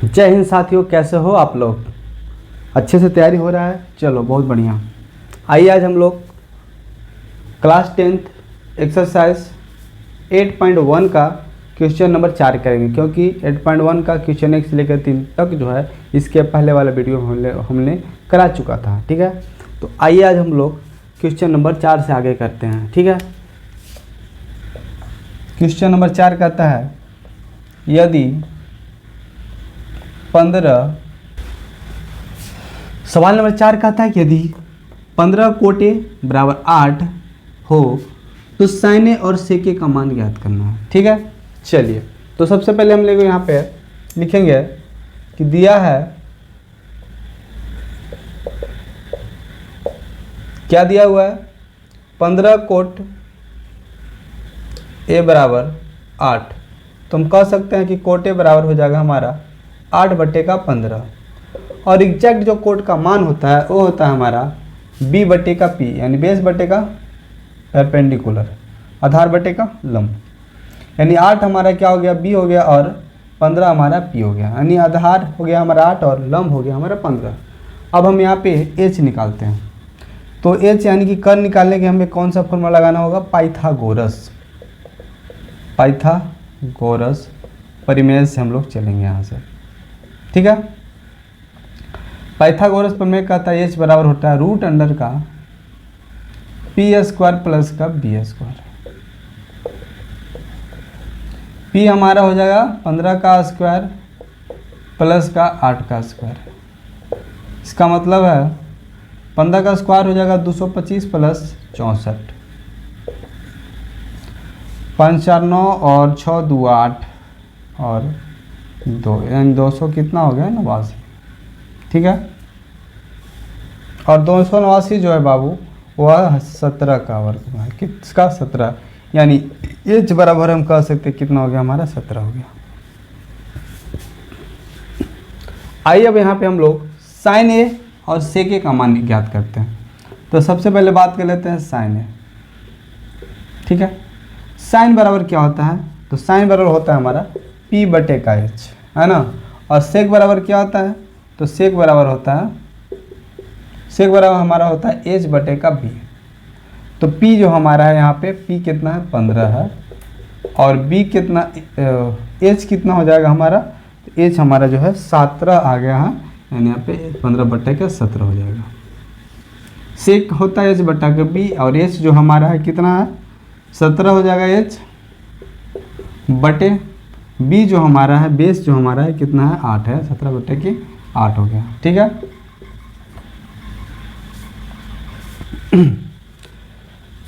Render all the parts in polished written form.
जय हिंद साथियों, कैसे हो आप लोग। अच्छे से तैयारी हो रहा है, चलो बहुत बढ़िया। आइए आज हम लोग क्लास 10th एक्सरसाइज 8.1 का क्वेश्चन नंबर 4 करेंगे, क्योंकि 8.1 का क्वेश्चन 1 से लेकर 3 तक जो है इसके पहले वाला वीडियो हमने करा चुका था। ठीक है, तो आइए आज हम लोग क्वेश्चन नंबर 4 से आगे करते हैं। ठीक है, क्वेश्चन नंबर 4 कहता है यदि 15 सवाल नंबर 4 कहता है कि यदि 15 कोटे बराबर 8 हो तो साइने और सेके का मान ज्ञात करना है। ठीक है, चलिए तो सबसे पहले हम लोग यहाँ पे लिखेंगे कि दिया है, क्या दिया हुआ है, 15 कोट ए बराबर 8। तो हम कह सकते हैं कि कोटे बराबर हो जाएगा हमारा 8/15 और एग्जैक्ट जो कोट का मान होता है वो होता है हमारा b/p, यानी बेस बटे का परपेंडिकुलर, आधार बटे का लंब। यानी 8 हमारा क्या हो गया, b हो गया, और 15 हमारा p हो गया, यानी आधार हो गया हमारा 8 और लंब हो गया हमारा 15। अब हम यहाँ पे h निकालते हैं, तो h यानी कि कर निकालने के हमें कौन सा फॉर्मूला लगाना होगा, पाइथागोरस परिमेय से हम लोग चलेंगे यहाँ से। ठीक है, पाइथागोरस प्रमेय कहता है h बराबर होता है √अंडर का p² प्लस का b²। p हमारा हो जाएगा 15 का स्क्वायर प्लस का 8 का स्क्वायर। इसका मतलब है 15 का स्क्वायर हो जाएगा 225 प्लस 64, 5 4 9 और 6 2 8 और 2, यानी 200 कितना हो गया, 89। ठीक है, और 289 जो है बाबू वह 17 का वर्ग है, किसका 17, यानी h बराबर हम कह सकते कितना हो गया हमारा 17 हो गया। आइए अब यहाँ पे हम लोग साइन ए और सेक ए का मान ज्ञात करते हैं। तो सबसे पहले बात कर लेते हैं साइन ए। ठीक है, साइन बराबर क्या होता है, तो साइन बराबर होता है हमारा p/h, है ना। और सेक बराबर क्या होता है, तो सेक बराबर हमारा होता है h/b। तो p जो हमारा है यहाँ पे p कितना है, 15 है, और b कितना, h कितना हो जाएगा हमारा, h हमारा जो है 17 आ गया है, यानी यहाँ पे 15/17 हो जाएगा। सेक होता है h/b, और h जो हमारा है कितना है, 17 हो जाएगा, h बटे b जो हमारा है, बेस जो हमारा है कितना है, 8 है, 17/8 हो गया। ठीक है,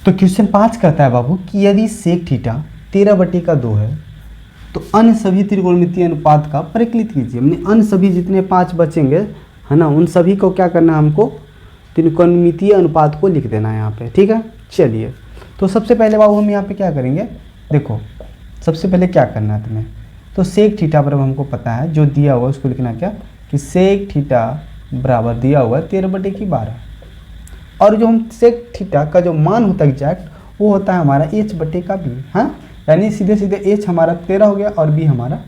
तो क्वेश्चन 5 कहता है बाबू कि यदि सेक थीटा 13/2 है तो अन्य सभी त्रिकोणमितीय अनुपात का परिकलित कीजिए। हमने अन्य सभी जितने 5 बचेंगे है ना, उन सभी को क्या करना है, हमको त्रिकोणमितीय अनुपात को लिख देना है यहाँ पे। ठीक है, चलिए तो सबसे पहले बाबू हम यहाँ पे क्या करेंगे, देखो सबसे पहले क्या करना है तुम्हें, तो सेक थीटा बराबर हमको पता है, जो दिया हुआ उसको लिखना क्या, कि सेक थीटा बराबर दिया हुआ है 13/12, और जो हम सेक थीटा का जो मान होता है एग्जैक्ट वो होता है हमारा h/b। हाँ, यानी सीधे सीधे h हमारा 13 हो गया और b हमारा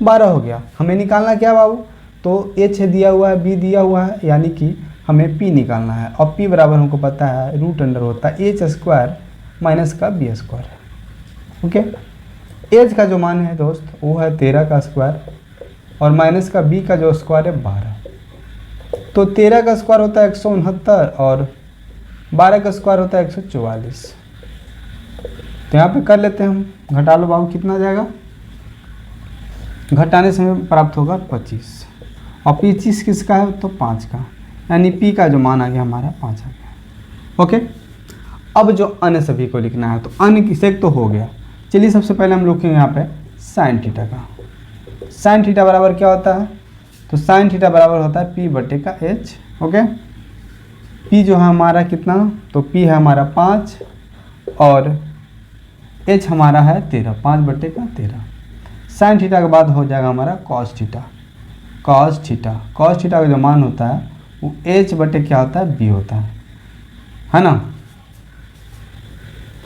12 हो गया। हमें निकालना क्या बाबू, तो h दिया हुआ है, b दिया हुआ है, यानी कि हमें p निकालना है, और p बराबर हमको पता है √अंडर होता है h² माइनस का b²। ओके, h का जो मान है दोस्त वो है 13 का स्क्वायर, और माइनस का b का जो स्क्वायर है 12। तो 13 का स्क्वायर होता है 169 और 12 का स्क्वायर होता है 144। तो यहाँ पे कर लेते हैं हम, घटा लो बाबू, कितना आ जाएगा, घटाने से हमें प्राप्त होगा 25, और 25 किसका है, तो 5 का, यानी p का जो मान आ गया हमारा 5 आ गया। ओके, अब जो अन्य सभी को लिखना है, तो अन्य की सेक तो हो गया। चलिए सबसे पहले हम लिखेंगे यहाँ पे साइन थीटा का। साइन थीटा बराबर क्या होता है, तो साइन थीटा बराबर होता है p/h। ओके, p जो है हमारा कितना, तो p है हमारा 5 और h हमारा है 13, 5/13। साइन थीटा के बाद हो जाएगा हमारा कॉस थीटा। कॉस थीटा का जो मान होता है वो h/ क्या होता है, b होता है ना,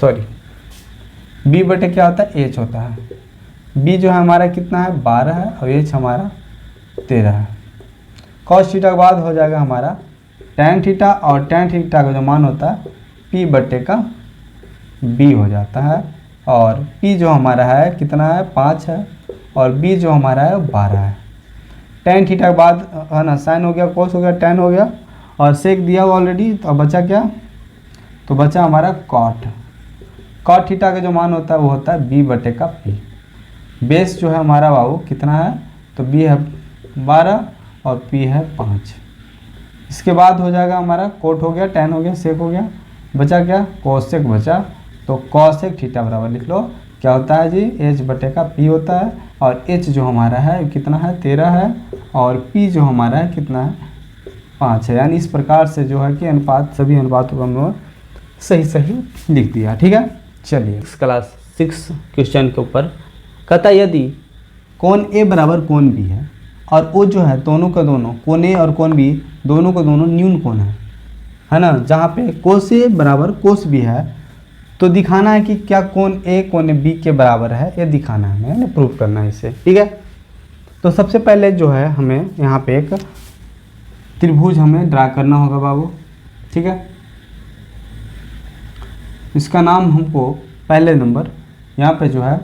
सॉरी b/ क्या होता है, h होता है। b जो है हमारा कितना है, 12 है, और h हमारा 13 है। कॉस थीटा के बाद हो जाएगा हमारा टैन थीटा, और टैन थीटा का जो मान होता है P बटे का B हो जाता है। और P जो हमारा है कितना है 5 है, और B जो हमारा है 12 है। टैन थीटा के बाद है ना साइन हो गया, कोस हो गया, टैन हो गया, और सेक दिया हुआ ऑलरेडी। तो अब बचा क्या, तो बचा हमारा कॉट। कॉट थीटा का जो मान होता है वो होता है B बटे का P। बेस जो है हमारा बाबू कितना है, तो B है 12 और P है 5। इसके बाद हो जाएगा हमारा कोट हो गया, टैन हो गया, सेक हो गया, बचा क्या कोसेक बचा। तो कॉसेक थीटा बराबर लिख लो क्या होता है जी, H बटे का P होता है। और H जो हमारा है कितना है 13 है, और P जो हमारा है कितना है 5 है। यानी इस प्रकार से जो है कि अनुपात, सभी अनुपातों को हम लोग सही सही लिख दिया। ठीक है, चलिए इस क्लास 6 क्वेश्चन के ऊपर कहता यदि कोण A बराबर कोण B है, और वो जो है दोनों का दोनों कोण A और कोण B दोनों का दोनों न्यून कोण है ना, जहाँ पे कोस A बराबर कोस B है, तो दिखाना है कि क्या कोण A कोण B के बराबर है, ये दिखाना है हमें, प्रूफ करना है इसे। ठीक है, तो सबसे पहले जो है हमें यहाँ पे एक त्रिभुज हमें ड्रा करना होगा बाबू। ठीक है, इसका नाम हमको पहले नंबर यहाँ पे जो है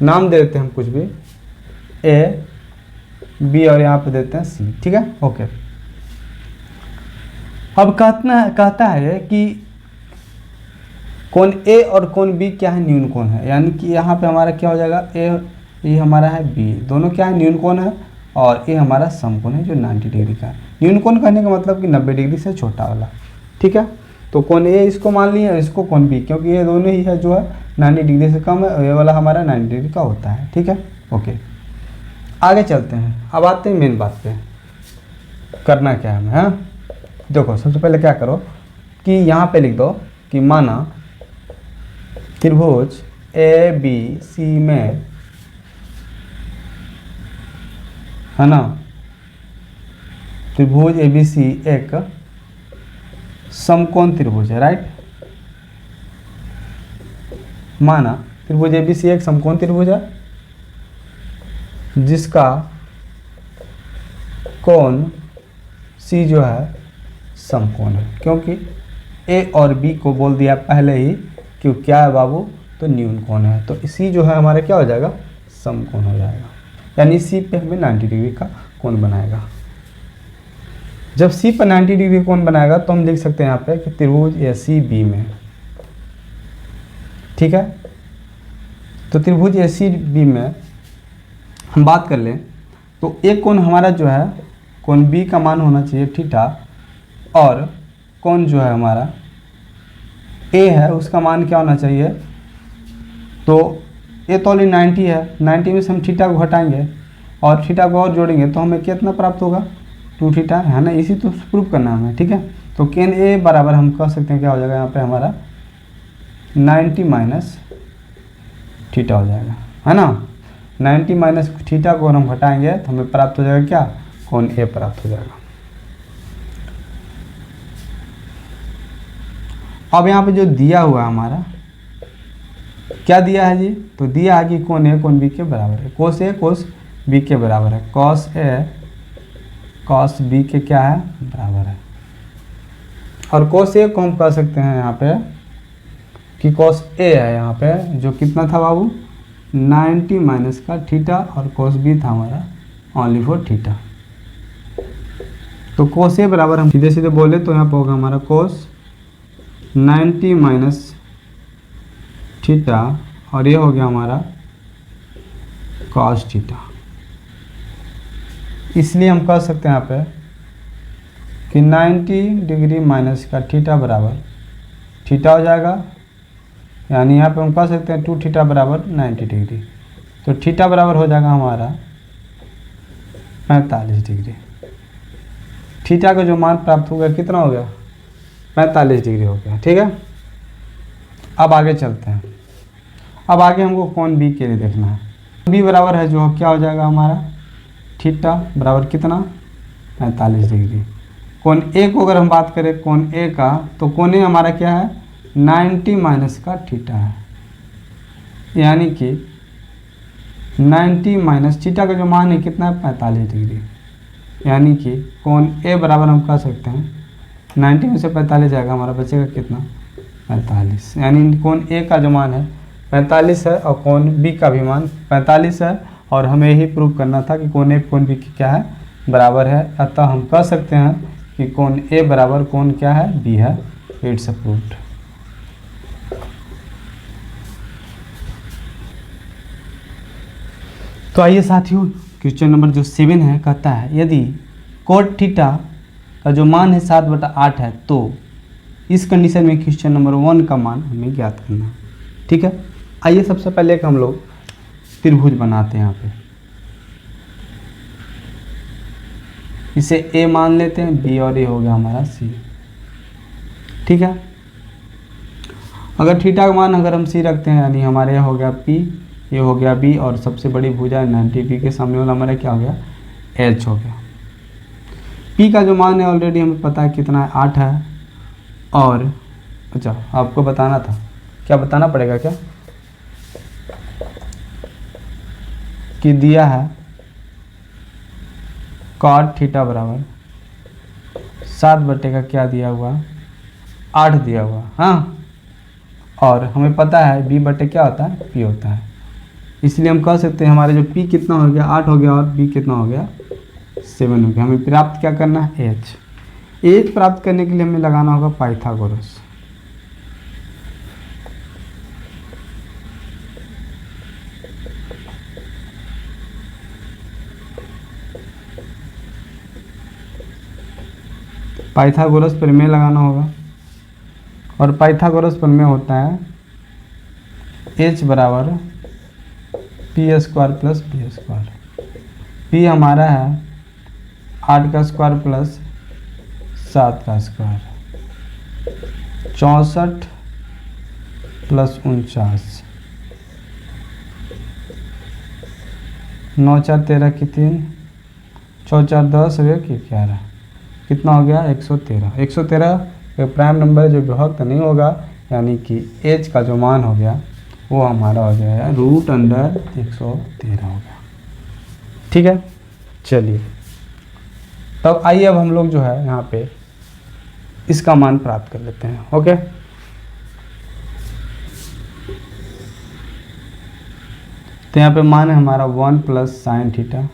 नाम दे देते हैं हम कुछ भी, A B और यहाँ पे देते हैं C। ठीक है, ओके। अब कहता है कि कोण A और कोण B क्या है, न्यून कोण है। यानी कि यहाँ पे हमारा क्या हो जाएगा, ये हमारा है B, दोनों क्या है न्यून कोण है, और ये हमारा समकोण है जो 90 डिग्री का है। न्यून कोण कहने का मतलब कि 90 डिग्री से छोटा वाला। ठीक है, तो कोण A इसको मान लिया, इसको कोण B, क्योंकि ये दोनों ही है जो है 90 डिग्री से कम है, और ये वाला हमारा 90 डिग्री का होता है। ठीक है, ओके, आगे चलते हैं। अब आते हैं मेन बात पे, करना क्या है हमें। हाँ देखो, सबसे पहले क्या करो कि यहाँ पे लिख दो कि माना त्रिभुज ABC में है ना, त्रिभुज ABC एक समकोण त्रिभुज है, राइट। माना त्रिभुज ABC एक समकोण त्रिभुज है जिसका कोण C जो है समकोण है, क्योंकि A और B को बोल दिया पहले ही कि क्या है बाबू, तो न्यून कोण है। तो C जो है हमारा क्या हो जाएगा, समकोण हो जाएगा। यानी C पे हमें 90 डिग्री का कोण बनाएगा। जब C पर 90 डिग्री कोण बनाएगा तो हम लिख सकते हैं यहाँ पे कि त्रिभुज ACB में। ठीक है, तो त्रिभुज ACB में हम बात कर लें तो एक कोण हमारा जो है कोण B का मान होना चाहिए थीटा, और कोण जो है हमारा A है उसका मान क्या होना चाहिए, तो A तो 90 है, 90 में से हम थीटा को हटाएंगे और थीटा को और जोड़ेंगे तो हमें कितना प्राप्त होगा, 2 थीटा है ना। इसी तो प्रूफ करना है हमें। ठीक है, तो कोण A बराबर हम कह सकते हैं क्या हो जाएगा यहाँ पे हमारा 90 माइनस थीटा हो जाएगा, है ना। 90 माइनस थीटा को हम हटाएंगे तो हमें प्राप्त हो जाएगा क्या, कोण A प्राप्त हो जाएगा। अब यहाँ पे जो दिया हुआ है हमारा, क्या दिया है जी, तो दिया है कि कोण A कोण B के बराबर है, कोस A कोस B के बराबर है, कॉस A कॉस B के क्या है बराबर है। और कोस A को हम कह सकते हैं यहाँ पे कि कॉस A है यहाँ पे जो कितना था बाबू 90 माइनस का थीटा, और कोस B था हमारा ओनली फॉर थीटा। तो कोस A बराबर हम सीधे सीधे बोले तो यहाँ पे होगा हमारा कोस 90 माइनस थीटा, और ये हो गया हमारा कॉस थीटा। इसलिए हम कह सकते हैं यहाँ पे कि 90 डिग्री माइनस का थीटा बराबर थीटा हो जाएगा। यानी यहाँ पे हम कह सकते हैं 2 थीटा बराबर 90 डिग्री। तो थीटा बराबर हो जाएगा हमारा 45 डिग्री। थीटा का जो मान प्राप्त हो गया कितना हो गया, 45 डिग्री हो गया। ठीक है, अब आगे चलते हैं। अब आगे हमको कोण B के लिए देखना है। B बराबर है जो क्या हो जाएगा हमारा थीटा बराबर कितना 45 डिग्री। कोण A को अगर हम बात करें कोण A का, तो कोण A हमारा क्या है 90 माइनस का थीटा है। यानी कि 90 माइनस थीटा का जो मान है कितना है 45 डिग्री, यानी कि कोण ए बराबर हम कह सकते हैं 90 में से 45 जाएगा, हमारा बचेगा कितना 45, यानी कोण ए का जो मान है 45 है और कोण बी का भी मान 45 है, और हमें यही प्रूव करना था कि कोण ए कोण बी की क्या है बराबर है। अतः हम कह सकते हैं कि कोण ए बराबर कोण क्या है बी है। It's proved. तो आइए साथियों, क्वेश्चन नंबर जो 7 है कहता है यदि कोट थीटा का जो मान है 7/8 है तो इस कंडीशन में क्वेश्चन नंबर 1 का मान हमें ज्ञात करना है। ठीक है, आइए सबसे पहले हम लोग त्रिभुज बनाते हैं। यहाँ पे इसे ए मान लेते हैं, बी और ए हो गया हमारा सी। ठीक है, अगर थीटा का मान अगर हम सी रखते हैं यानी हमारे यहाँ हो गया पी, ये हो गया बी, और सबसे बड़ी भुजा 90 डिग्री के सामने वाला हमारा क्या हो गया एच हो गया। पी का जो मान है ऑलरेडी हमें पता है कितना है 8 है, और अच्छा आपको बताना था, क्या बताना पड़ेगा क्या कि दिया है कॉट थीटा बराबर 7 का क्या दिया हुआ 8 दिया हुआ, हाँ, और हमें पता है बी बटे क्या होता है पी होता है, इसलिए हम कह सकते हैं हमारे जो पी कितना हो गया 8 हो गया और बी कितना हो गया 7 हो गया। हमें प्राप्त क्या करना है एच प्राप्त करने के लिए हमें लगाना होगा पाइथागोरस। पाइथागोरस प्रमेय लगाना होगा, और पाइथागोरस प्रमेय होता है एच बराबर P square plus B square. P हमारा है 8 का स्क्वायर प्लस 7 का स्क्वायर, 64 प्लस 49, 9 4 13 की 3, 4 4 10 हो कि 11, कितना हो गया 113। 113 एक प्राइम नंबर जो विभक्त नहीं होगा, यानी कि एच का जो मान हो गया वो हमारा हो गया √113 हो गया। ठीक है, चलिए तब आइए अब हम लोग जो है यहाँ पे इसका मान प्राप्त कर लेते हैं। ओके, तो यहाँ पे मान है हमारा 1 प्लस साइन थीटा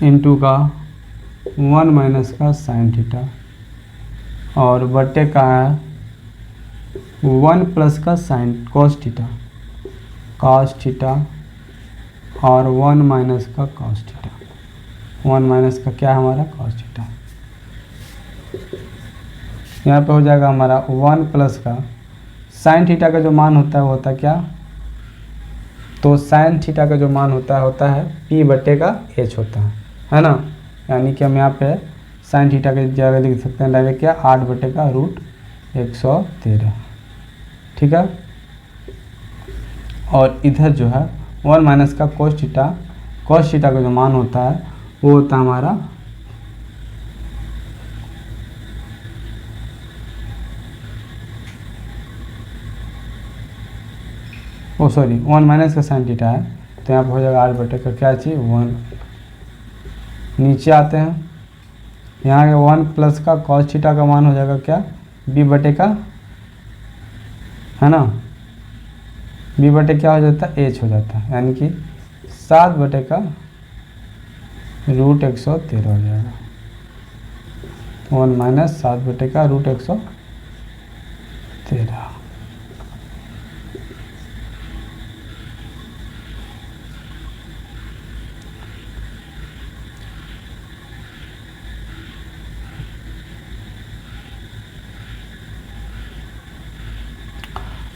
इंटू का 1 माइनस का साइन थीटा, और बटे का है 1 प्लस का साइन कॉस थीटा और 1 माइनस का कॉस थीटा। 1 माइनस का क्या है हमारा कॉस थीटा। यहाँ पे हो जाएगा हमारा 1 प्लस का साइन थीटा का जो मान होता है वो होता है क्या, तो साइन थीटा का जो मान होता है पी बटे का एच होता है ना, यानी कि हम यहाँ पे साइन थीटा के जगह लिख सकते हैं डायरेक्ट क्या 8 बटे का √113। ठीक है, और इधर जो है 1 माइनस का कॉस थीटा का जो मान होता है वो होता है हमारा ओ सॉरी 1 माइनस का साइन थीटा है, तो यहाँ पर हो जाएगा 8 बटे का क्या चाहिए 1। नीचे आते हैं, यहाँ के 1 प्लस का कॉस थीटा का मान हो जाएगा क्या बी बटे का, है ना, बी बटे क्या हो जाता है एच हो जाता है, यानी कि 7 बटे का √113 हो जाएगा। 1 माइनस 7 बटे का √113।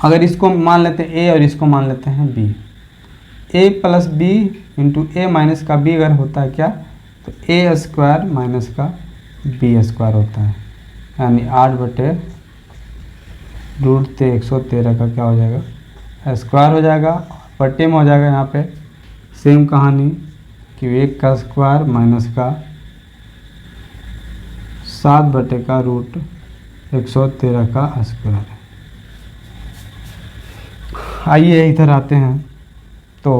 अगर इसको मान लेते हैं ए और इसको मान लेते हैं बी, ए प्लस बी इंटू ए माइनस का बी अगर होता है क्या, तो ए स्क्वायर माइनस का बी स्क्वायर होता है, यानी 8 बटे √113 का क्या हो जाएगा स्क्वायर हो जाएगा, बटे में हो जाएगा यहाँ पे सेम कहानी कि 1 का स्क्वायर माइनस का 7 बटे का √113 का स्क्वायर। आइए इधर आते हैं। तो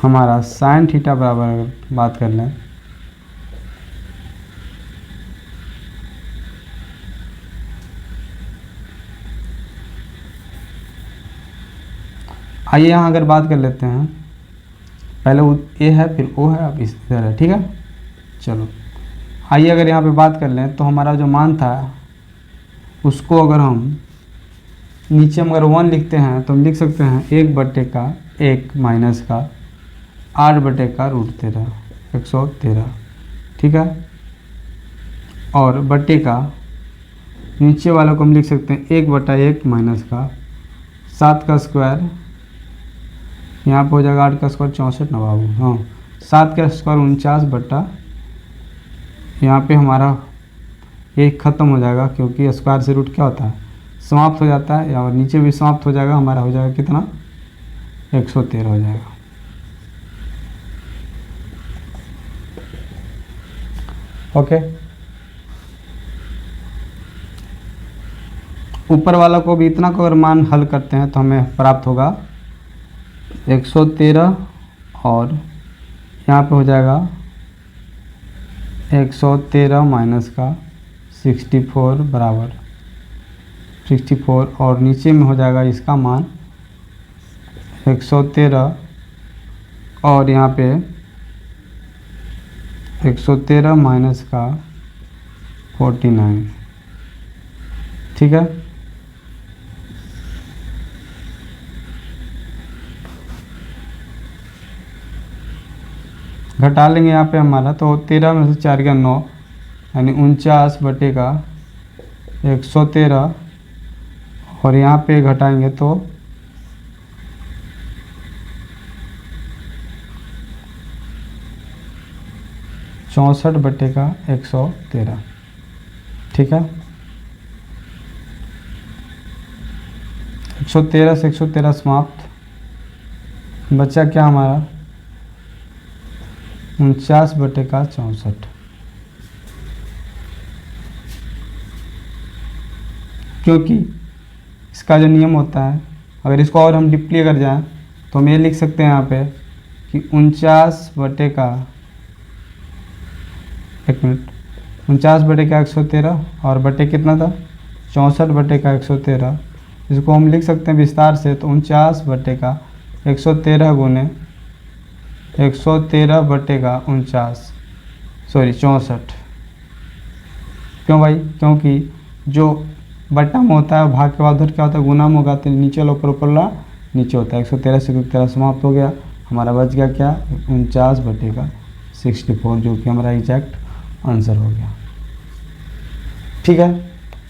हमारा साइन थीटा बराबर अगर बात कर लें, आइए यहाँ अगर बात कर लेते हैं, पहले ए है फिर ओ है, अब इस तरह है, ठीक है। चलो आइए अगर यहाँ पे बात कर लें तो हमारा जो मान था उसको अगर हम नीचे में अगर 1 लिखते हैं तो हम लिख सकते हैं 1/1 माइनस का 8/√13 113, ठीक है। और बट्टे का नीचे वालों को हम लिख सकते हैं 1/1 माइनस का 7 का स्क्वायर, यहाँ पे हो जाएगा 8 का स्क्वायर 64 ना बाबू, हाँ 7 का स्क्वायर 49 यहाँ पे हमारा एक ख़त्म हो जाएगा क्योंकि स्क्वायर से रूट क्या होता है, समाप्त हो जाता है, और नीचे भी समाप्त हो जाएगा, हमारा हो जाएगा कितना 113 हो जाएगा। ओके, ऊपर वाला को भी इतना को अगर मान हल करते हैं तो हमें प्राप्त होगा 113, और यहाँ पे हो जाएगा 113 माइनस का 64 बराबर 64, और नीचे में हो जाएगा इसका मान 113, और यहाँ पे 113 माइनस का 49, ठीक है। घटा लेंगे यहाँ पे हमारा, तो 13 में से 4 का 9, यानी 49/113, और यहाँ पे घटाएंगे तो 64/113, ठीक है। 113 से 113 समाप्त, बचा क्या हमारा 49/64, क्योंकि इसका जो नियम होता है, अगर इसको और हम डीपली अगर जाएँ तो हम ये लिख सकते हैं यहाँ पे कि 49/113 और बटे कितना था 64/113, इसको हम लिख सकते हैं विस्तार से, तो 49/113 गुने 64। क्यों भाई, क्योंकि जो बट्टा में होता है भाग के बाद उधर क्या होता है गुना में होगा, तो नीचे वाला ऊपर वाला नीचे होता है। 113 से 113 समाप्त हो गया, हमारा बच गया क्या 49/64, जो कि हमारा एग्जैक्ट आंसर हो गया, ठीक है।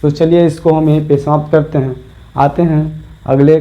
तो चलिए इसको हम यहीं पे समाप्त करते हैं, आते हैं अगले